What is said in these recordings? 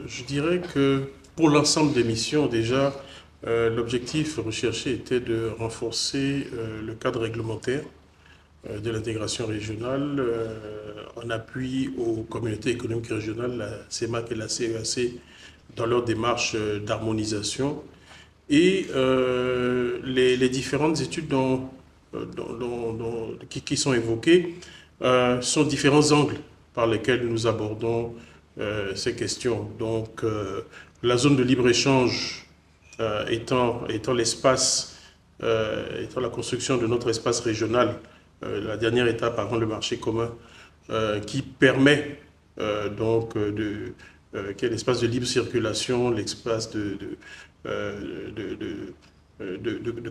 je dirais que pour l'ensemble des missions, déjà, l'objectif recherché était de renforcer le cadre réglementaire de l'intégration régionale en appui aux communautés économiques régionales, la CEMAC et la CEAC, dans leur démarche d'harmonisation. Et les différentes études qui sont évoquées sont différents angles par lesquels nous abordons ces questions. Donc, la zone de libre-échange étant l'espace, étant la construction de notre espace régional, la dernière étape avant le marché commun, qui permet qui est l'espace de libre circulation, l'espace de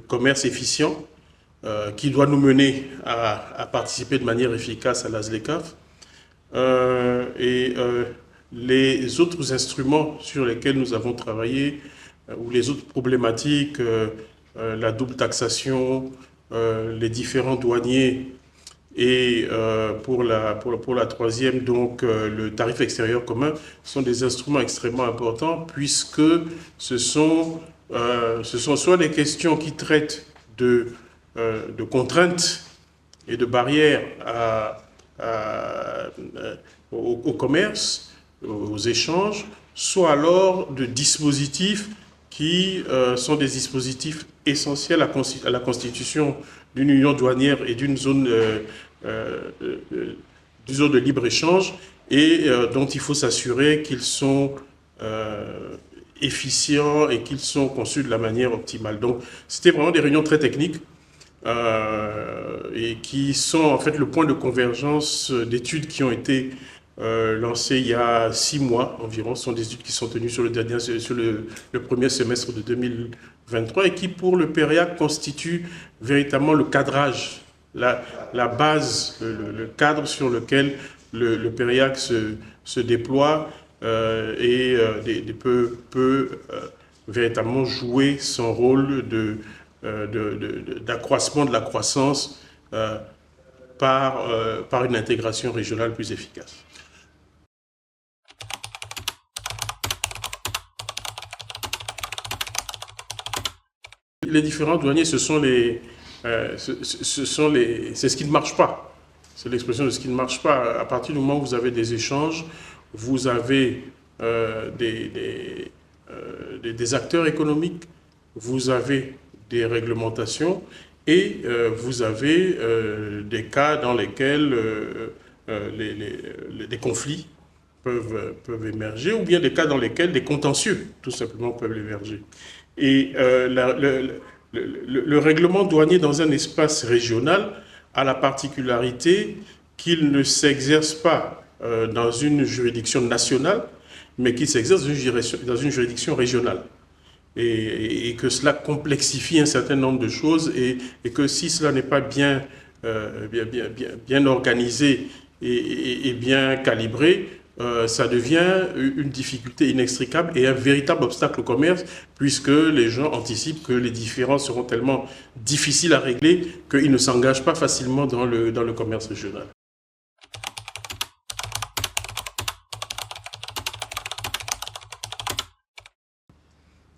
commerce efficient, qui doit nous mener à participer de manière efficace à la ZLECAf. Les autres instruments sur lesquels nous avons travaillé, ou les autres problématiques, la double taxation, les différents douaniers, et pour la troisième, donc le tarif extérieur commun, sont des instruments extrêmement importants puisque ce sont soit des questions qui traitent de contraintes et de barrières au commerce, aux échanges, soit alors de dispositifs qui sont des dispositifs essentiels à la constitution d'une union douanière et d'une zone de libre-échange et dont il faut s'assurer qu'ils sont efficients et qu'ils sont conçus de la manière optimale. Donc, c'était vraiment des réunions très techniques et qui sont en fait le point de convergence d'études qui ont été lancées il y a 6 mois environ. Ce sont des études qui sont tenues sur le premier semestre de 2023 et qui, pour le PERIAC, constituent véritablement le cadrage, la base, le cadre sur lequel le PERIAC se déploie et peut véritablement jouer son rôle d'accroissement de la croissance par une intégration régionale plus efficace. Les différents douaniers, c'est ce qui ne marche pas. C'est l'expression de ce qui ne marche pas. À partir du moment où vous avez des échanges, vous avez des acteurs économiques, vous avez des réglementations et vous avez des cas dans lesquels des conflits peuvent émerger ou bien des cas dans lesquels des contentieux, tout simplement, peuvent émerger. Et le règlement douanier dans un espace régional a la particularité qu'il ne s'exerce pas dans une juridiction nationale, mais qu'il s'exerce dans une juridiction régionale. Et que cela complexifie un certain nombre de choses et que si cela n'est pas bien organisé et bien calibré, ça devient une difficulté inextricable et un véritable obstacle au commerce puisque les gens anticipent que les différends seront tellement difficiles à régler qu'ils ne s'engagent pas facilement dans le commerce régional.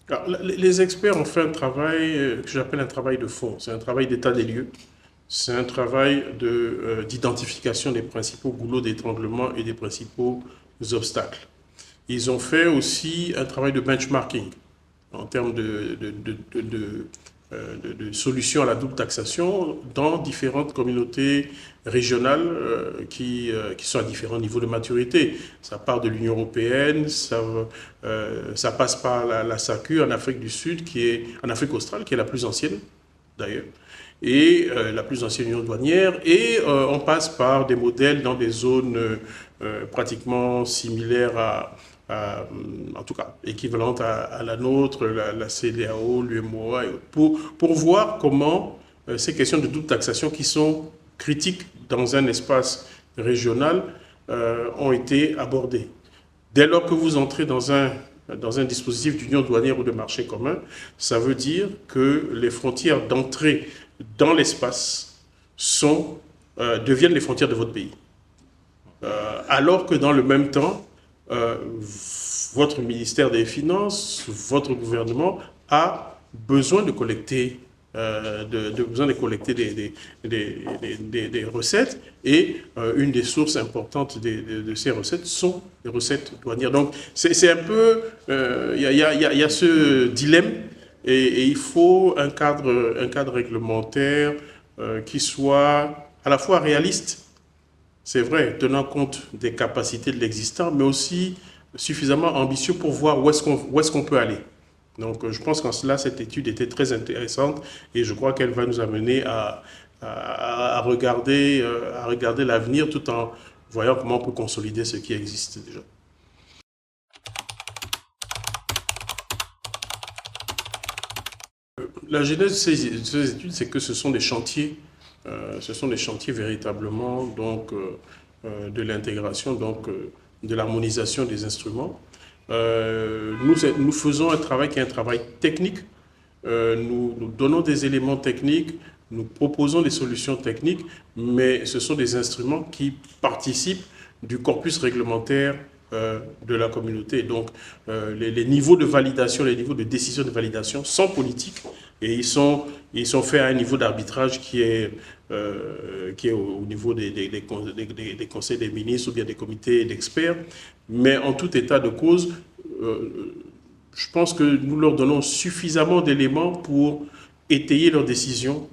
Alors, les experts ont fait un travail que j'appelle un travail de fond. C'est un travail d'état des lieux. C'est un travail d'identification des principaux goulots d'étranglement et des principaux obstacles. Ils ont fait aussi un travail de benchmarking en termes de solutions à la double taxation dans différentes communautés régionales qui sont à différents niveaux de maturité. Ça part de l'Union européenne, ça passe par la SACU en Afrique du Sud, en Afrique australe, qui est la plus ancienne d'ailleurs, et la plus ancienne union douanière, et on passe par des modèles dans des zones pratiquement similaires en tout cas, équivalente à la nôtre, la CEDEAO, l'UMOA, pour voir comment ces questions de double taxation qui sont critiques dans un espace régional ont été abordées. Dès lors que vous entrez dans un dispositif d'union douanière ou de marché commun, ça veut dire que les frontières d'entrée dans l'espace deviennent les frontières de votre pays. Alors que dans le même temps, votre ministère des Finances, votre gouvernement a besoin de collecter, des recettes, et une des sources importantes de ces recettes sont les recettes douanières. Donc c'est un peu, il y a ce dilemme, et il faut un cadre réglementaire qui soit à la fois réaliste, c'est vrai, tenant compte des capacités de l'existant, mais aussi suffisamment ambitieux pour voir où est-ce qu'on peut aller. Donc je pense qu'en cela, cette étude était très intéressante, et je crois qu'elle va nous amener à regarder l'avenir, tout en voyant comment on peut consolider ce qui existe déjà. La genèse de ces études, c'est que ce sont des chantiers véritablement, donc de l'intégration, donc de l'harmonisation des instruments. Nous faisons un travail qui est un travail technique. Nous donnons des éléments techniques, nous proposons des solutions techniques, mais ce sont des instruments qui participent du corpus réglementaire de la communauté. Donc, les niveaux de validation, les niveaux de décision de validation sont politiques, et ils sont faits à un niveau d'arbitrage qui est au niveau des conseils des ministres ou bien des comités d'experts. Mais en tout état de cause, je pense que nous leur donnons suffisamment d'éléments pour étayer leurs décisions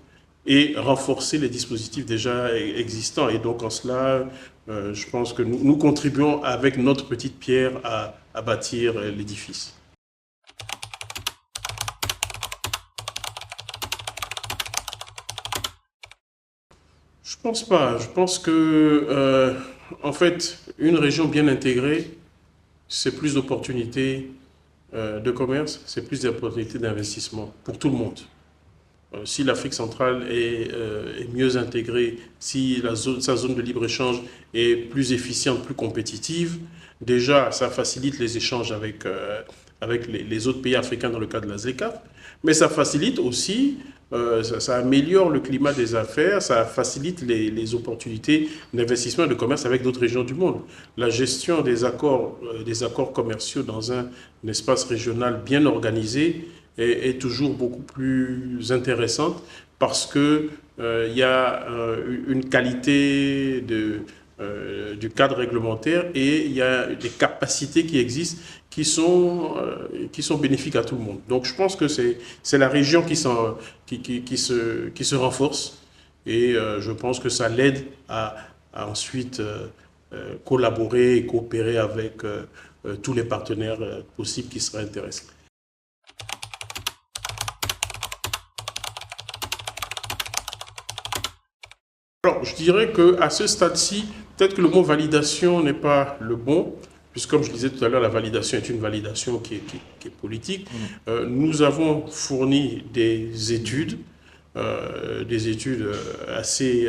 et renforcer les dispositifs déjà existants. Et donc en cela, je pense que nous contribuons avec notre petite pierre à bâtir l'édifice. Je pense pas. Je pense que, en fait, une région bien intégrée, c'est plus d'opportunités de commerce, c'est plus d'opportunités d'investissement pour tout le monde. Si l'Afrique centrale est mieux intégrée, si sa zone de libre-échange est plus efficiente, plus compétitive, déjà, ça facilite les échanges avec les autres pays africains dans le cadre de la ZLECAf, mais ça facilite aussi, ça améliore le climat des affaires, ça facilite les opportunités d'investissement et de commerce avec d'autres régions du monde. La gestion des accords commerciaux dans un espace régional bien organisé est toujours beaucoup plus intéressante, parce que il y a une qualité du cadre réglementaire, et il y a des capacités qui existent qui sont bénéfiques à tout le monde. Donc je pense que c'est la région qui se renforce, et je pense que ça l'aide à ensuite collaborer et coopérer avec tous les partenaires possibles qui seraient intéressés. Alors, je dirais qu'à ce stade-ci, peut-être que le mot validation n'est pas le bon, puisque comme je disais tout à l'heure, la validation est une validation qui est politique. Nous avons fourni des études assez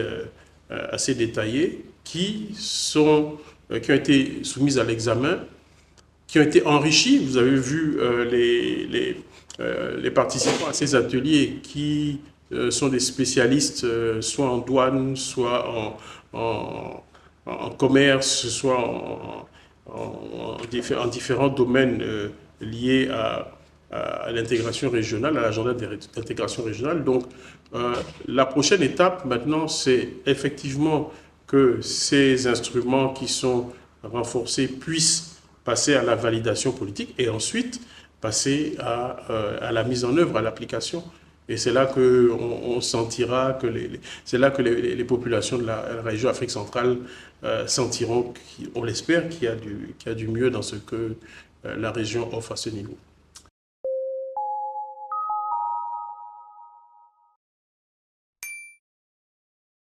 détaillées, qui ont été soumises à l'examen, qui ont été enrichies. Vous avez vu les participants à ces ateliers qui sont des spécialistes, soit en douane, soit en commerce, soit en différents domaines liés à l'intégration régionale, à l'agenda d'intégration régionale. Donc, la prochaine étape maintenant, c'est effectivement que ces instruments qui sont renforcés puissent passer à la validation politique, et ensuite passer à la mise en œuvre, à l'application. Et c'est là qu'on sentira que c'est là que les populations de la région Afrique centrale sentiront, on l'espère, qu'il y a du mieux dans ce que la région offre à ce niveau.